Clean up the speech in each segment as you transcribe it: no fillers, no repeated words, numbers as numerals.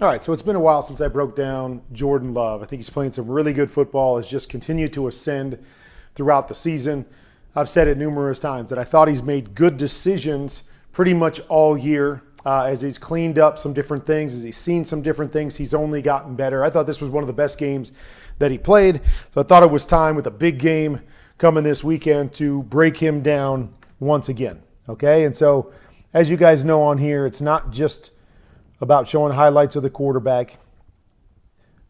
All right, so it's been a while since I broke down Jordan Love. I think he's playing some really good football, has just continued to ascend throughout the season. I've said it numerous times that I thought he's made good decisions pretty much all year. As he's cleaned up some different things, as he's seen some different things, he's only gotten better. I thought this was one of the best games that he played, so I thought it was time with a big game coming this weekend to break him down once again, okay? And so, as you guys know on here, it's not just about showing highlights of the quarterback,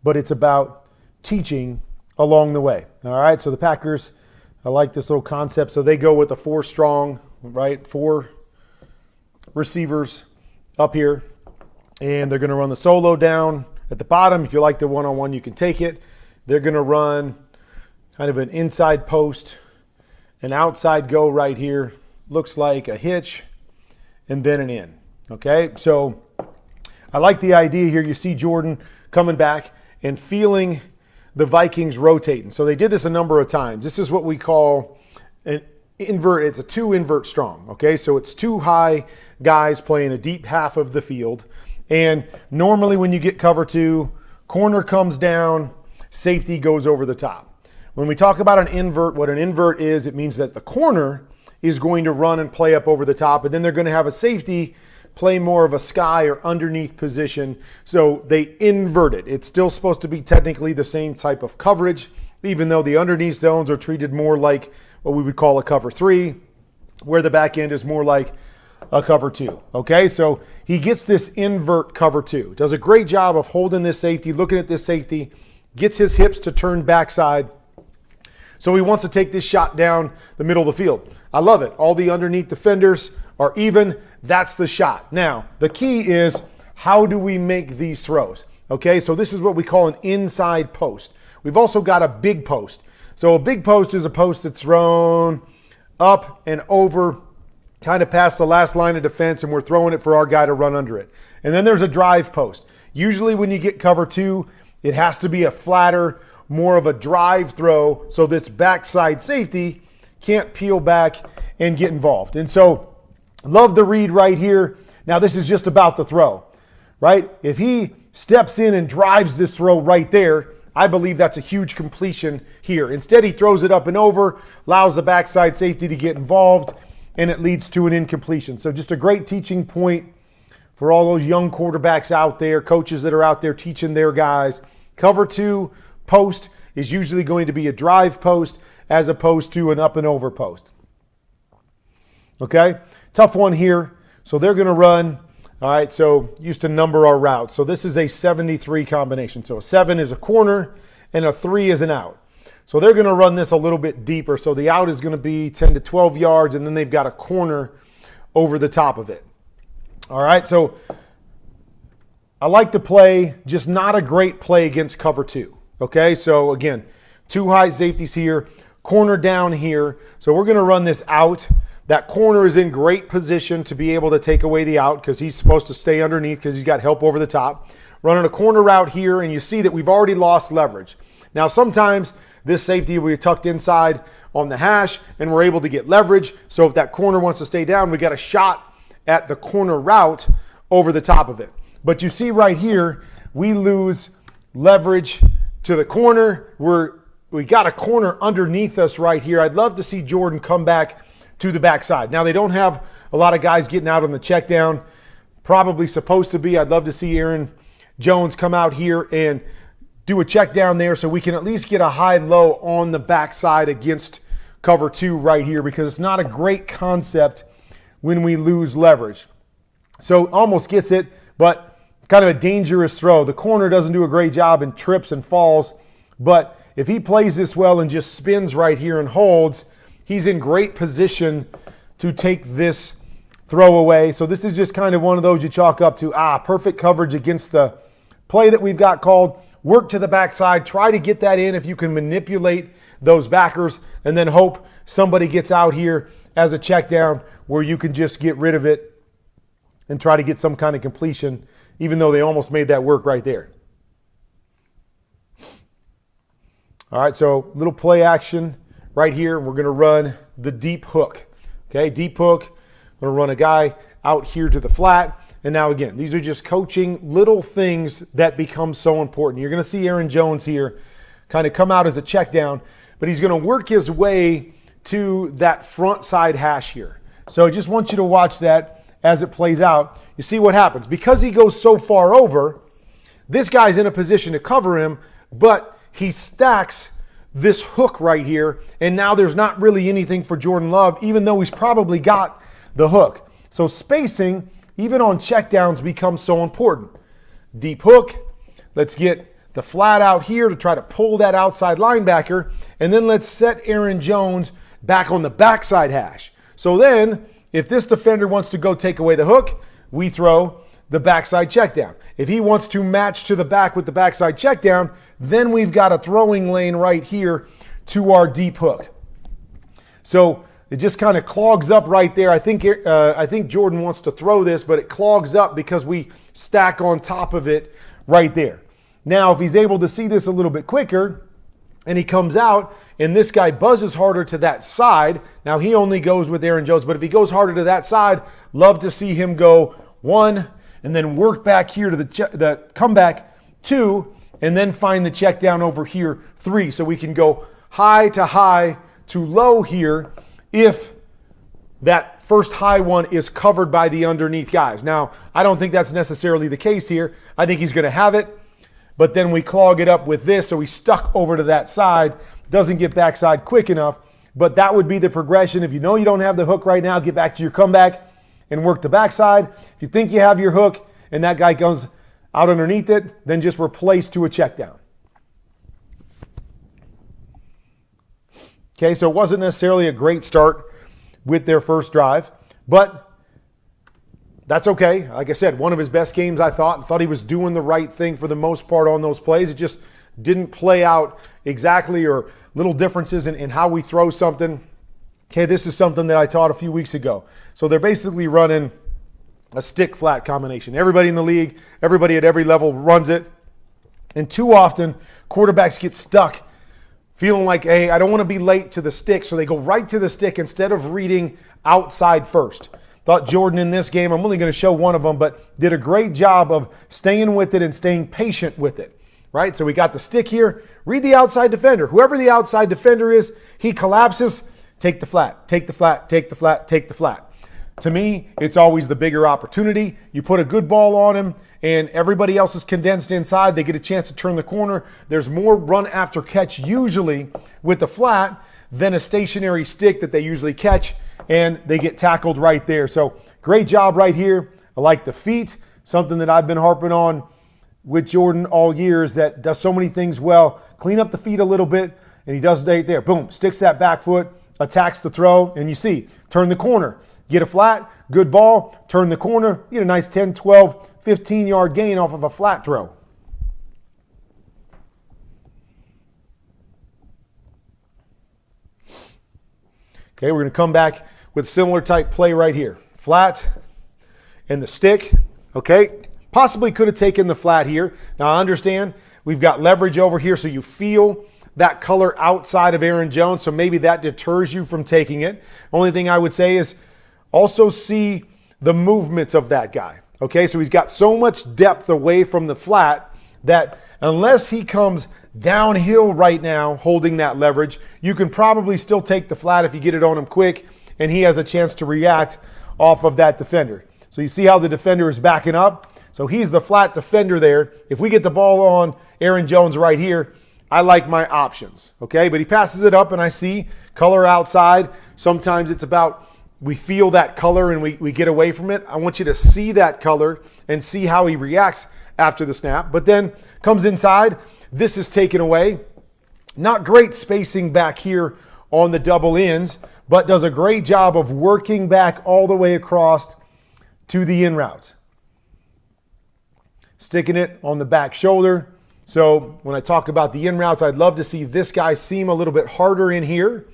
but it's about teaching along the way. All right, so the Packers, I like this little concept. So they go with a 4 strong, right? 4 receivers up here, and they're going to run the solo down at the bottom. If you like the one-on-one, you can take it. They're going to run kind of an inside post, an outside go right here. Looks like a hitch, and then an in. Okay, so I like the idea here. You see Jordan coming back and feeling the Vikings rotating. So they did this a number of times. This is what we call an invert. It's a 2 invert strong. Okay, so it's 2 high guys playing a deep half of the field. And normally when you get cover 2, corner comes down, safety goes over the top. When we talk about an invert, what an invert is, it means that the corner is going to run and play up over the top, and then they're going to have a safety play more of a sky or underneath position. So they invert it. It's still supposed to be technically the same type of coverage, even though the underneath zones are treated more like what we would call a cover 3, where the back end is more like a cover 2. Okay, so he gets this invert cover 2. Does a great job of holding this safety, looking at this safety, gets his hips to turn backside. So he wants to take this shot down the middle of the field. I love it. All the underneath defenders are even. That's the shot. Now, the key is, how do we make these throws? Okay, so this is what we call an inside post. We've also got a big post. So a big post is a post that's thrown up and over, kind of past the last line of defense, and we're throwing it for our guy to run under it. And then there's a drive post. Usually when you get cover 2, it has to be a flatter, more of a drive throw, so this backside safety can't peel back and get involved. And so, love the read right here. Now this is just about the throw, right? If he steps in and drives this throw right there, I believe that's a huge completion here. Instead, he throws it up and over, allows the backside safety to get involved, and it leads to an incompletion. So just a great teaching point for all those young quarterbacks out there, coaches that are out there teaching their guys. Cover 2 post is usually going to be a drive post as opposed to an up and over post. Okay, tough one here. So they're going to run. All right, so used to number our routes. So this is a 73 combination. So a 7 is a corner and a 3 is an out. So they're going to run this a little bit deeper. So the out is going to be 10 to 12 yards, and then they've got a corner over the top of it. All right, so I like to play, just not a great play against cover 2. Okay, so again, 2 high safeties here, corner down here. So we're going to run this out. That corner is in great position to be able to take away the out because he's supposed to stay underneath because he's got help over the top. Running a corner route here, and you see that we've already lost leverage. Now, sometimes this safety will be tucked inside on the hash, and we're able to get leverage. So if that corner wants to stay down, we got a shot at the corner route over the top of it. But you see right here, we lose leverage to the corner. We got a corner underneath us right here. I'd love to see Jordan come back to the backside. Now, they don't have a lot of guys getting out on the check down. Probably supposed to be. I'd love to see Aaron Jones come out here and do a check down there so we can at least get a high-low on the backside against cover 2 right here, because it's not a great concept when we lose leverage. So almost gets it, but kind of a dangerous throw. The corner doesn't do a great job and trips and falls, but if he plays this well and just spins right here and holds, he's in great position to take this throw away. So this is just kind of one of those you chalk up to, perfect coverage against the play that we've got called. Work to the backside, try to get that in if you can manipulate those backers, and then hope somebody gets out here as a check down where you can just get rid of it and try to get some kind of completion, even though they almost made that work right there. All right, so little play action right here. We're going to run the deep hook. Okay, deep hook. We're going to run a guy out here to the flat. And now again, these are just coaching little things that become so important. You're going to see Aaron Jones here kind of come out as a check down, but he's going to work his way to that front side hash here. So I just want you to watch that as it plays out. You see what happens. Because he goes so far over, this guy's in a position to cover him, but he stacks this hook right here, and now there's not really anything for Jordan Love, even though he's probably got the hook. So spacing, even on checkdowns, becomes so important. Deep hook, let's get the flat out here to try to pull that outside linebacker, and then let's set Aaron Jones back on the backside hash. So then, if this defender wants to go take away the hook, we throw the backside check down. If he wants to match to the back with the backside check down, then we've got a throwing lane right here to our deep hook. So it just kind of clogs up right there. I think Jordan wants to throw this, but it clogs up because we stack on top of it right there. Now, if he's able to see this a little bit quicker, and he comes out, and this guy buzzes harder to that side. Now, he only goes with Aaron Jones, but if he goes harder to that side, love to see him go 1, and then work back here to the comeback 2, and then find the check down over here 3. So we can go high to low here if that first high one is covered by the underneath guys. Now, I don't think that's necessarily the case here. I think he's going to have it, but then we clog it up with this, so he's stuck over to that side, doesn't get backside quick enough. But that would be the progression. If you know you don't have the hook right now, get back to your comeback and work the backside. If you think you have your hook and that guy comes out underneath it, then just replace to a check down. Okay, so it wasn't necessarily a great start with their first drive, but that's okay. Like I said, one of his best games, I thought he was doing the right thing for the most part on those plays. It just didn't play out exactly, or little differences in how we throw something. Okay, this is something that I taught a few weeks ago. So they're basically running a stick-flat combination. Everybody in the league, everybody at every level runs it. And too often, quarterbacks get stuck feeling like, hey, I don't want to be late to the stick, so they go right to the stick instead of reading outside first. Thought Jordan in this game, I'm only going to show one of them, but did a great job of staying with it and staying patient with it, right? So we got the stick here. Read the outside defender. Whoever the outside defender is, he collapses, take the flat, take the flat, take the flat, take the flat. To me, it's always the bigger opportunity. You put a good ball on him, and everybody else is condensed inside. They get a chance to turn the corner. There's more run after catch usually with the flat than a stationary stick that they usually catch, and they get tackled right there. So great job right here. I like the feet, something that I've been harping on with Jordan all year, is that does so many things well. Clean up the feet a little bit, and he does it right there. Boom, sticks that back foot, attacks the throw, and you see, turn the corner. Get a flat, good ball, turn the corner, get a nice 10, 12, 15-yard gain off of a flat throw. Okay, we're going to come back with similar type play right here. Flat and the stick, okay? Possibly could have taken the flat here. Now, I understand we've got leverage over here, so you feel that color outside of Aaron Jones, so maybe that deters you from taking it. Only thing I would say is also see the movements of that guy. Okay, so he's got so much depth away from the flat that unless he comes downhill right now holding that leverage, you can probably still take the flat if you get it on him quick and he has a chance to react off of that defender. So you see how the defender is backing up? So he's the flat defender there. If we get the ball on Aaron Jones right here, I like my options. Okay, but he passes it up and I see color outside. Sometimes it's about we feel that color and we get away from it. I want you to see that color and see how he reacts after the snap. But then comes inside. This is taken away. Not great spacing back here on the double ends, but does a great job of working back all the way across to the in routes. Sticking it on the back shoulder. So when I talk about the in routes, I'd love to see this guy seam a little bit harder in here.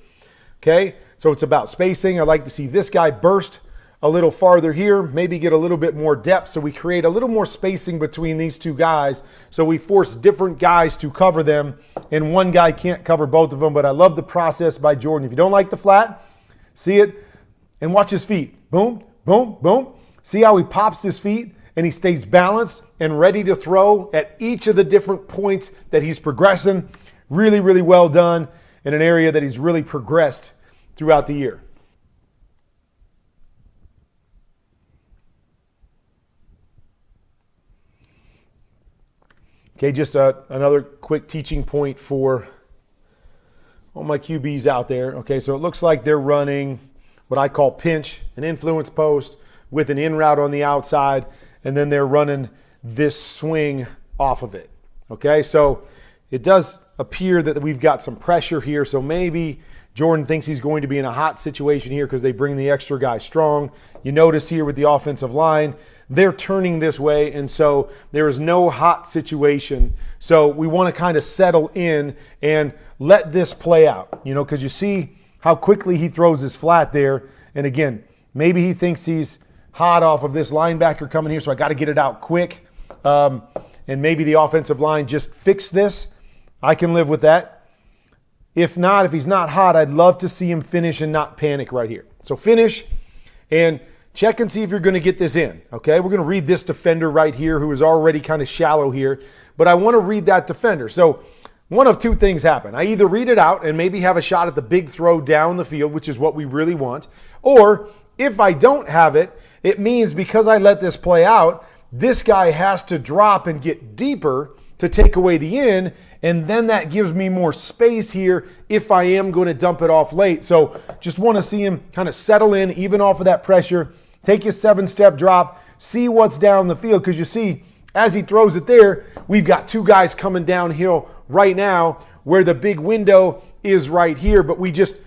Okay. So it's about spacing. I'd like to see this guy burst a little farther here, maybe get a little bit more depth so we create a little more spacing between these two guys, so we force different guys to cover them, and one guy can't cover both of them. But I love the process by Jordan. If you don't like the flat, see it and watch his feet. Boom, boom, boom. See how he pops his feet and he stays balanced and ready to throw at each of the different points that he's progressing. Really, really well done in an area that he's really progressed throughout the year. Okay, just another quick teaching point for all my QBs out there. Okay, so it looks like they're running what I call pinch, an influence post with an in route on the outside, and then they're running this swing off of it. Okay, so it does appear that we've got some pressure here, so maybe Jordan thinks he's going to be in a hot situation here because they bring the extra guy strong. You notice here with the offensive line, they're turning this way, and so there is no hot situation. So we want to kind of settle in and let this play out, because you see how quickly he throws his flat there. And again, maybe he thinks he's hot off of this linebacker coming here, so I got to get it out quick. And maybe the offensive line just fixed this. I can live with that. If not, if he's not hot, I'd love to see him finish and not panic right here. So finish and check and see if you're going to get this in, okay? We're going to read this defender right here who is already kind of shallow here, but I want to read that defender. So one of two things happen. I either read it out and maybe have a shot at the big throw down the field, which is what we really want, or if I don't have it, it means because I let this play out, this guy has to drop and get deeper to take away the in, and then that gives me more space here if I am going to dump it off late. So just want to see him kind of settle in, even off of that pressure, take his 7-step drop, see what's down the field, because you see, as he throws it there, we've got two guys coming downhill right now where the big window is right here, but we just,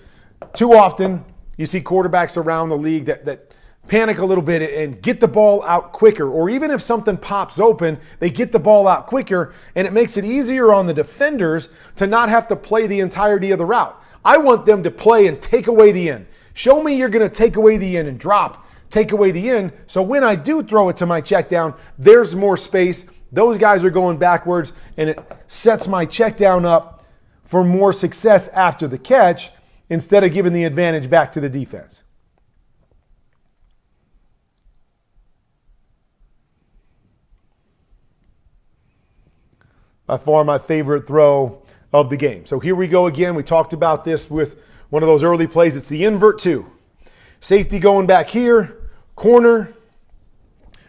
too often, you see quarterbacks around the league that panic a little bit and get the ball out quicker, or even if something pops open, they get the ball out quicker, and it makes it easier on the defenders to not have to play the entirety of the route. I want them to play and take away the end. Show me you're going to take away the end and drop, take away the end, so when I do throw it to my check down, there's more space. Those guys are going backwards, and it sets my check down up for more success after the catch instead of giving the advantage back to the defense. By far my favorite throw of the game. So here we go again. We talked about this with one of those early plays. It's the invert 2. Safety going back here, corner,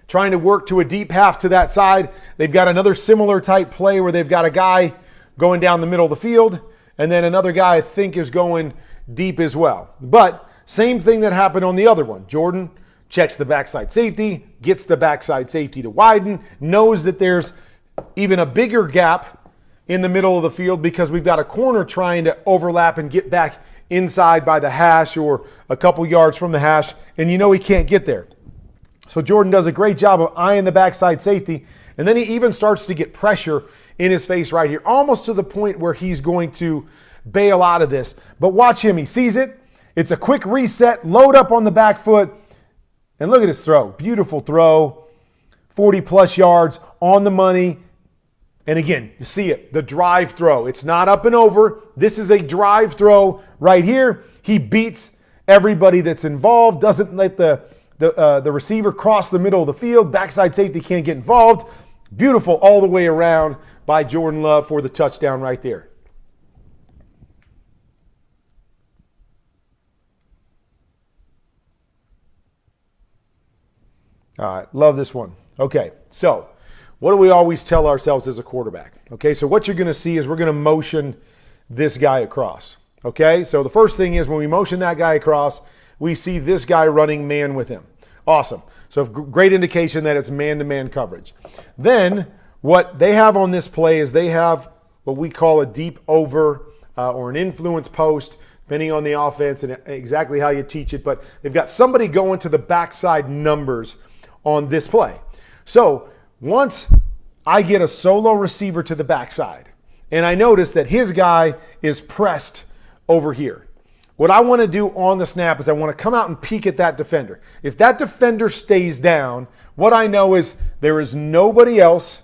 trying to work to a deep half to that side. They've got another similar type play where they've got a guy going down the middle of the field, and then another guy I think is going deep as well. But same thing that happened on the other one. Jordan checks the backside safety, gets the backside safety to widen, knows that there's even a bigger gap in the middle of the field because we've got a corner trying to overlap and get back inside by the hash or a couple yards from the hash, and he can't get there. So Jordan does a great job of eyeing the backside safety, and then he even starts to get pressure in his face right here, almost to the point where he's going to bail out of this. But watch him. He sees it. It's a quick reset, load up on the back foot, and look at his throw. Beautiful throw, 40-plus yards on the money. And again, you see it, the drive throw. It's not up and over. This is a drive throw right here. He beats everybody that's involved, doesn't let the receiver cross the middle of the field. Backside safety can't get involved. Beautiful all the way around by Jordan Love for the touchdown right there. All right, love this one. Okay, so what do we always tell ourselves as a quarterback? Okay, so what you're going to see is we're going to motion this guy across. Okay, so the first thing is when we motion that guy across, we see this guy running man with him. Awesome. So great indication that it's man-to-man coverage. Then what they have on this play is they have what we call a deep over or an influence post, depending on the offense and exactly how you teach it. But they've got somebody going to the backside numbers on this play. So once I get a solo receiver to the backside and I notice that his guy is pressed over here, what I want to do on the snap is I want to come out and peek at that defender. If that defender stays down, what I know is there is nobody else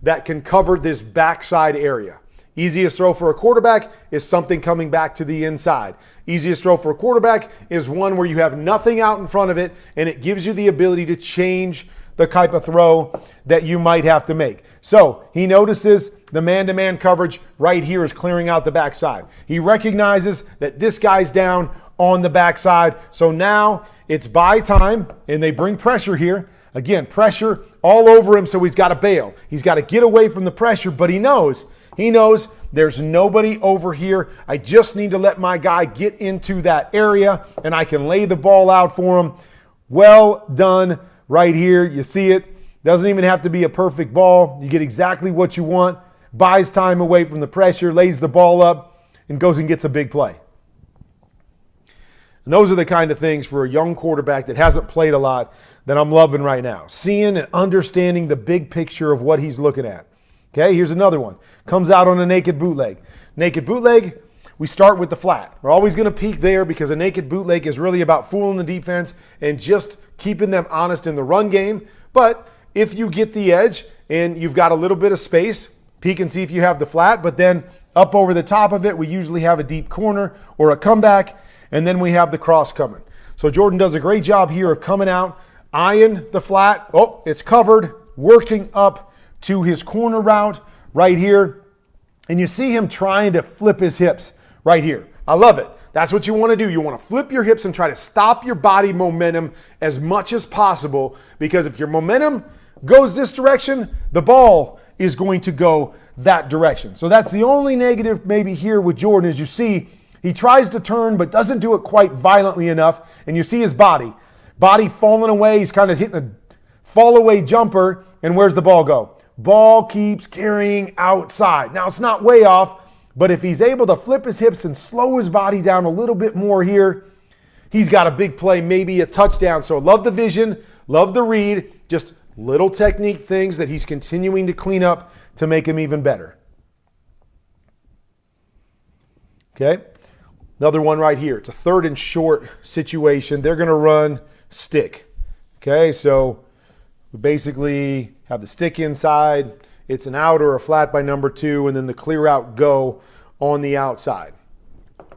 that can cover this backside area. Easiest throw for a quarterback is something coming back to the inside. Easiest throw for a quarterback is one where you have nothing out in front of it and it gives you the ability to change the type of throw that you might have to make. So he notices the man-to-man coverage right here is clearing out the backside. He recognizes that this guy's down on the backside. So now it's buy time, and they bring pressure here. Again, pressure all over him, so he's got to bail. He's got to get away from the pressure, but he knows there's nobody over here. I just need to let my guy get into that area, and I can lay the ball out for him. Well done right here. You see it. Doesn't even have to be a perfect ball. You get exactly what you want. Buys time away from the pressure, lays the ball up, and goes and gets a big play. And those are the kind of things for a young quarterback that hasn't played a lot that I'm loving right now. Seeing and understanding the big picture of what he's looking at. Okay, here's another one. Comes out on a naked bootleg. Naked bootleg, we start with the flat. We're always going to peek there because a naked bootleg is really about fooling the defense and just keeping them honest in the run game. But if you get the edge and you've got a little bit of space, peek and see if you have the flat, but then up over the top of it, we usually have a deep corner or a comeback, and then we have the cross coming. So Jordan does a great job here of coming out, eyeing the flat. Oh, it's covered, working up to his corner route right here. And you see him trying to flip his hips right here. I love it. That's what you want to do. You want to flip your hips and try to stop your body momentum as much as possible, because if your momentum goes this direction, the ball is going to go that direction. So that's the only negative maybe here with Jordan, is you see he tries to turn but doesn't do it quite violently enough, and you see his body falling away. He's kind of hitting a fall away jumper, and where's the ball go? Ball keeps carrying outside. Now it's not way off, but if he's able to flip his hips and slow his body down a little bit more here, he's got a big play, maybe a touchdown. So love the vision, love the read, just little technique things that he's continuing to clean up to make him even better. Okay, another one right here. It's a 3rd and short situation. They're going to run stick. Okay, so we basically have the stick inside. It's an out or a flat by number 2, and then the clear out go on the outside.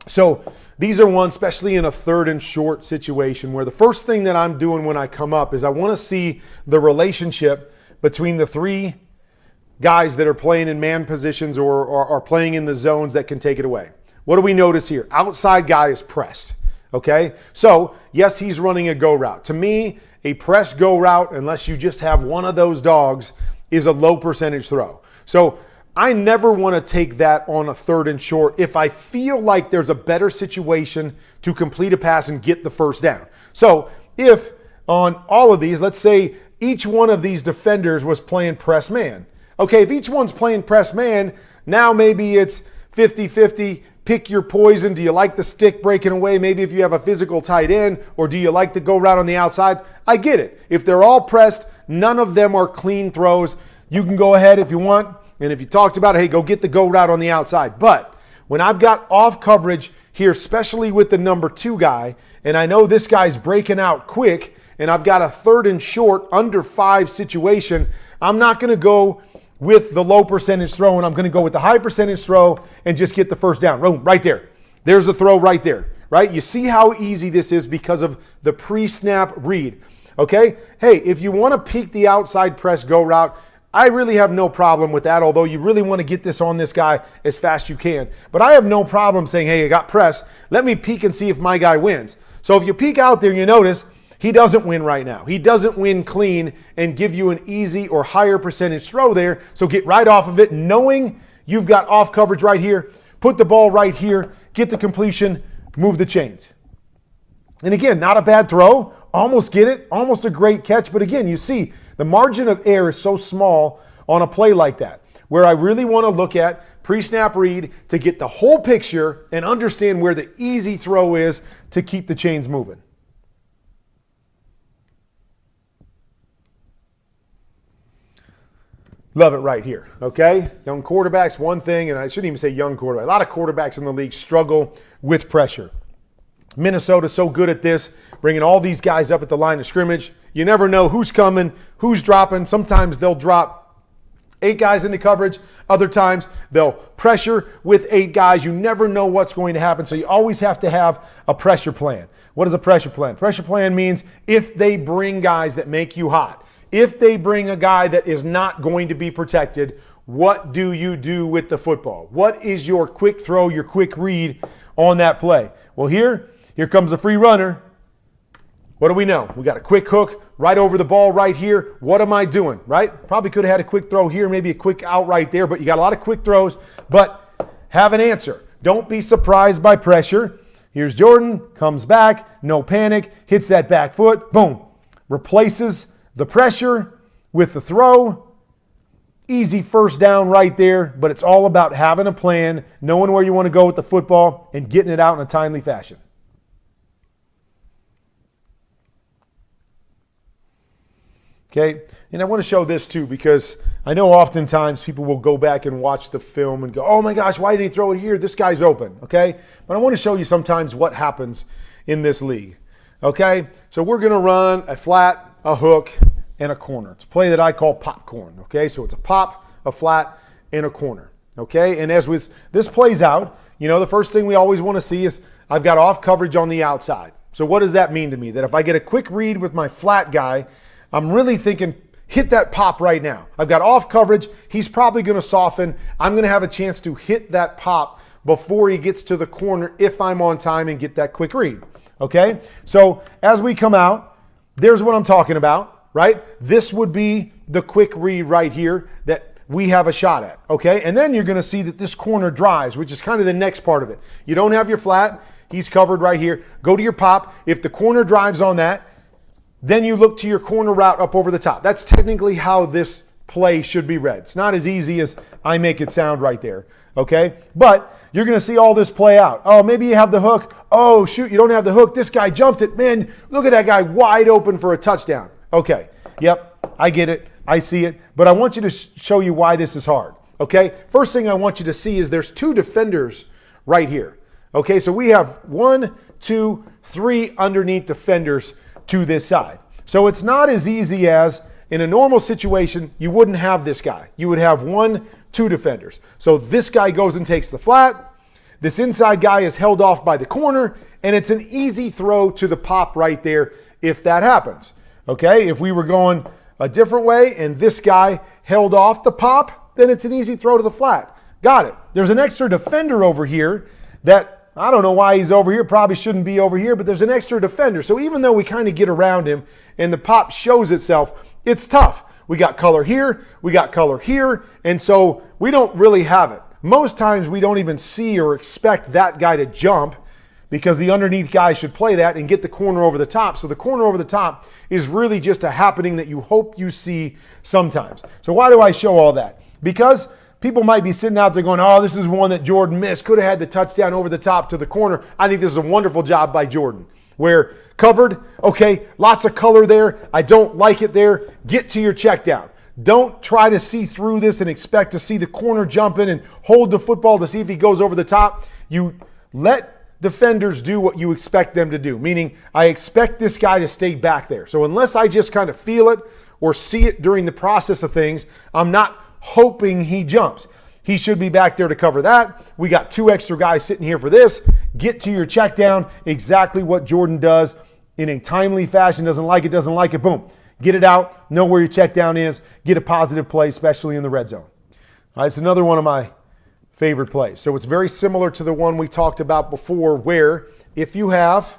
So these are ones, especially in a 3rd and short situation, where the first thing that I'm doing when I come up is I want to see the relationship between the 3 guys that are playing in man positions or are playing in the zones that can take it away. What do we notice here? Outside guy is pressed. Okay, so yes, he's running a go route. To me, a press go route, unless you just have one of those dogs, is a low percentage throw. So I never want to take that on a 3rd and short if I feel like there's a better situation to complete a pass and get the first down. So if on all of these, let's say each one of these defenders was playing press man. Okay, if each one's playing press man, now maybe it's 50-50. Pick your poison. Do you like the stick breaking away? Maybe if you have a physical tight end, or do you like to go route on the outside? I get it. If they're all pressed, none of them are clean throws. You can go ahead if you want. And if you talked about it, hey, go get the go route on the outside. But when I've got off coverage here, especially with the number 2 guy, and I know this guy's breaking out quick, and I've got a 3rd and short under 5 situation, I'm not going to go with the low percentage throw, and I'm going to go with the high percentage throw and just get the first down. Boom, right there. There's the throw right there, right? You see how easy this is because of the pre-snap read, okay? Hey, if you want to peek the outside press go route, I really have no problem with that, although you really want to get this on this guy as fast as you can. But I have no problem saying, hey, I got press. Let me peek and see if my guy wins. So if you peek out there, you notice he doesn't win right now. He doesn't win clean and give you an easy or higher percentage throw there. So get right off of it, knowing you've got off coverage right here. Put the ball right here, get the completion, move the chains. And again, not a bad throw. Almost get it, almost a great catch. But again, you see the margin of error is so small on a play like that, where I really want to look at pre-snap read to get the whole picture and understand where the easy throw is to keep the chains moving. Love it right here, okay? Young quarterbacks, one thing, and I shouldn't even say young quarterback. A lot of quarterbacks in the league struggle with pressure. Minnesota's so good at this, bringing all these guys up at the line of scrimmage. You never know who's coming, who's dropping. Sometimes they'll drop 8 guys into coverage. Other times they'll pressure with 8 guys. You never know what's going to happen, so you always have to have a pressure plan. What is a pressure plan? Pressure plan means if they bring guys that make you hot, if they bring a guy that is not going to be protected, what do you do with the football? What is your quick throw, your quick read on that play? Well, here comes a free runner. What do we know? We got a quick hook right over the ball right here. What am I doing, right? Probably could have had a quick throw here, maybe a quick out right there, but you got a lot of quick throws, but have an answer. Don't be surprised by pressure. Here's Jordan, comes back, no panic, hits that back foot, boom. Replaces the pressure with the throw. Easy first down right there, but it's all about having a plan, knowing where you want to go with the football, and getting it out in a timely fashion. Okay, and I want to show this too because I know oftentimes people will go back and watch the film and go, oh my gosh, why did he throw it here? This guy's open, okay? But I want to show you sometimes what happens in this league, okay? So we're going to run a flat, a hook, and a corner. It's a play that I call popcorn, okay? So it's a pop, a flat, and a corner, okay? And as this plays out, you know, the first thing we always want to see is I've got off coverage on the outside. So what does that mean to me? That if I get a quick read with my flat guy, I'm really thinking, hit that pop right now. I've got off coverage. He's probably going to soften. I'm going to have a chance to hit that pop before he gets to the corner if I'm on time and get that quick read, okay? So as we come out, there's what I'm talking about, right? This would be the quick read right here that we have a shot at, okay? And then you're going to see that this corner drives, which is kind of the next part of it. You don't have your flat. He's covered right here. Go to your pop. If the corner drives on that, then you look to your corner route up over the top. That's technically how this play should be read. It's not as easy as I make it sound right there, okay? But you're going to see all this play out. Oh, maybe you have the hook. Oh, shoot, you don't have the hook. This guy jumped it. Man, look at that guy wide open for a touchdown. Okay, yep, I get it. I see it. But I want you to show you why this is hard, okay? First thing I want you to see is there's two defenders right here, okay? So we have 1, 2, 3 underneath defenders to this side. So it's not as easy as in a normal situation, you wouldn't have this guy. You would have 1, 2 defenders. So this guy goes and takes the flat. This inside guy is held off by the corner, and it's an easy throw to the pop right there if that happens. Okay, if we were going a different way and this guy held off the pop, then it's an easy throw to the flat. Got it. There's an extra defender over here that I don't know why he's over here, probably shouldn't be over here, but there's an extra defender. So even though we kind of get around him and the pop shows itself, it's tough. We got color here, we got color here, and so we don't really have it. Most times we don't even see or expect that guy to jump because the underneath guy should play that and get the corner over the top. So the corner over the top is really just a happening that you hope you see sometimes. So why do I show all that? Because people might be sitting out there going, oh, this is one that Jordan missed. Could have had the touchdown over the top to the corner. I think this is a wonderful job by Jordan. Where covered, okay, lots of color there. I don't like it there. Get to your check down. Don't try to see through this and expect to see the corner jump in and hold the football to see if he goes over the top. You let defenders do what you expect them to do, meaning I expect this guy to stay back there. So unless I just kind of feel it or see it during the process of things, I'm not hoping he jumps. He should be back there to cover that. We got 2 extra guys sitting here for this. Get to your check down. Exactly what Jordan does in a timely fashion. Doesn't like it, boom. Get it out. Know where your check down is. Get a positive play, especially in the red zone. All right, it's another one of my favorite plays. So it's very similar to the one we talked about before where if you have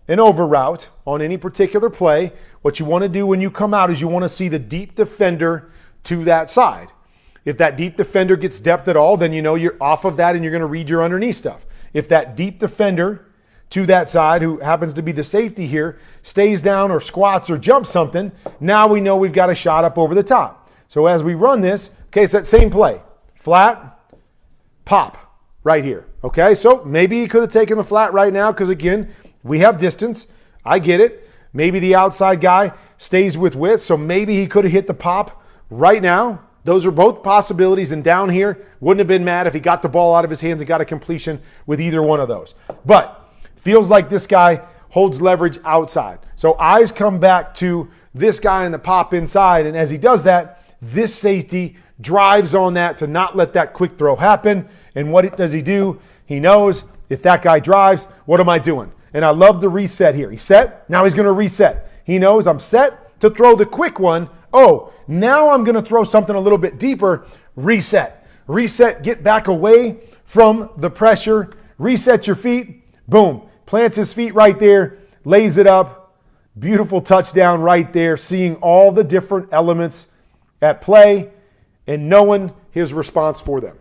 an over route on any particular play, what you want to do when you come out is you want to see the deep defender to that side. If that deep defender gets depth at all, then you know you're off of that and you're going to read your underneath stuff. If that deep defender to that side, who happens to be the safety here, stays down or squats or jumps something, now we know we've got a shot up over the top. So as we run this, okay, it's that same play. Flat, pop, right here. Okay, so maybe he could have taken the flat right now because, again, we have distance. I get it. Maybe the outside guy stays with width, so maybe he could have hit the pop right now. Those are both possibilities, and down here, wouldn't have been mad if he got the ball out of his hands and got a completion with either one of those. But feels like this guy holds leverage outside. So eyes come back to this guy in the pop inside, and as he does that, this safety drives on that to not let that quick throw happen. And what does he do? He knows if that guy drives, what am I doing? And I love the reset here. He's set. Now he's going to reset. He knows I'm set. to throw the quick one. Oh, now I'm going to throw something a little bit deeper. Reset. Reset, get back away from the pressure. Reset your feet. Boom. Plants his feet right there. Lays it up. Beautiful touchdown right there. Seeing all the different elements at play and knowing his response for them.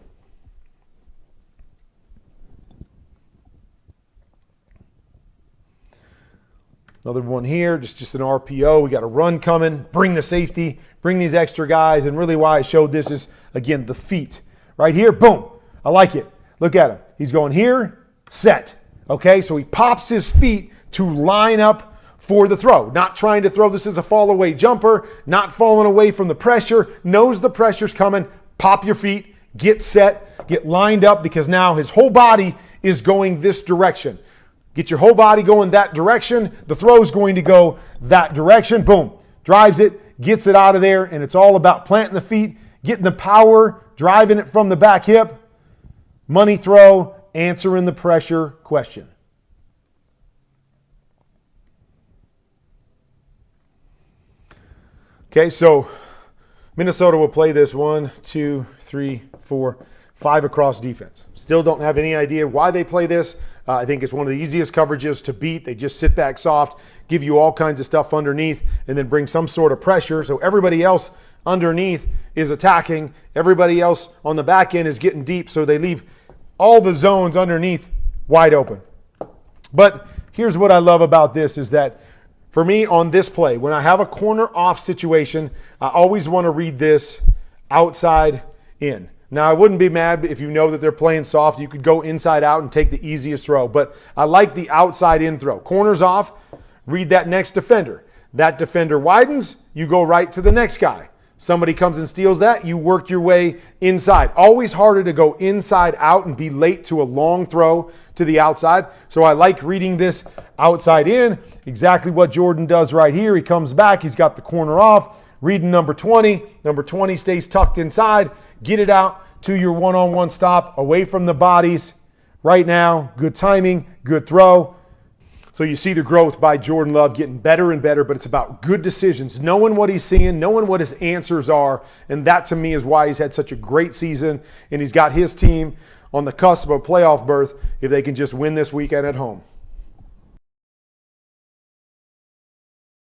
Another one here, just an RPO. We got a run coming. Bring the safety. Bring these extra guys. And really why I showed this is, again, the feet. Right here, boom. I like it. Look at him. He's going here, set. Okay, so he pops his feet to line up for the throw. Not trying to throw this as a fall away jumper. Not falling away from the pressure. Knows the pressure's coming. Pop your feet. Get set. Get lined up because now his whole body is going this direction. Get your whole body going that direction. The throw is going to go that direction. Boom. Drives it, gets it out of there, and it's all about planting the feet, getting the power, driving it from the back hip. Money throw, answering the pressure question. Okay, so Minnesota will play this 1, 2, 3, 4, 5 across defense. Still don't have any idea why they play this. I think it's one of the easiest coverages to beat. They just sit back soft, give you all kinds of stuff underneath, and then bring some sort of pressure. So everybody else underneath is attacking. Everybody else on the back end is getting deep. So they leave all the zones underneath wide open. But here's what I love about this is that for me on this play, when I have a corner off situation, I always want to read this outside in. Now, I wouldn't be mad if you know that they're playing soft. You could go inside out and take the easiest throw. But I like the outside in throw. Corners off, read that next defender. That defender widens, you go right to the next guy. Somebody comes and steals that, you work your way inside. Always harder to go inside out and be late to a long throw to the outside. So I like reading this outside in. Exactly what Jordan does right here. He comes back, he's got the corner off. Reading number 20. Number 20 stays tucked inside. Get it out to your one-on-one stop, away from the bodies. Right now, good timing, good throw. So you see the growth by Jordan Love getting better and better, but it's about good decisions, knowing what he's seeing, knowing what his answers are, and that to me is why he's had such a great season, and he's got his team on the cusp of a playoff berth if they can just win this weekend at home.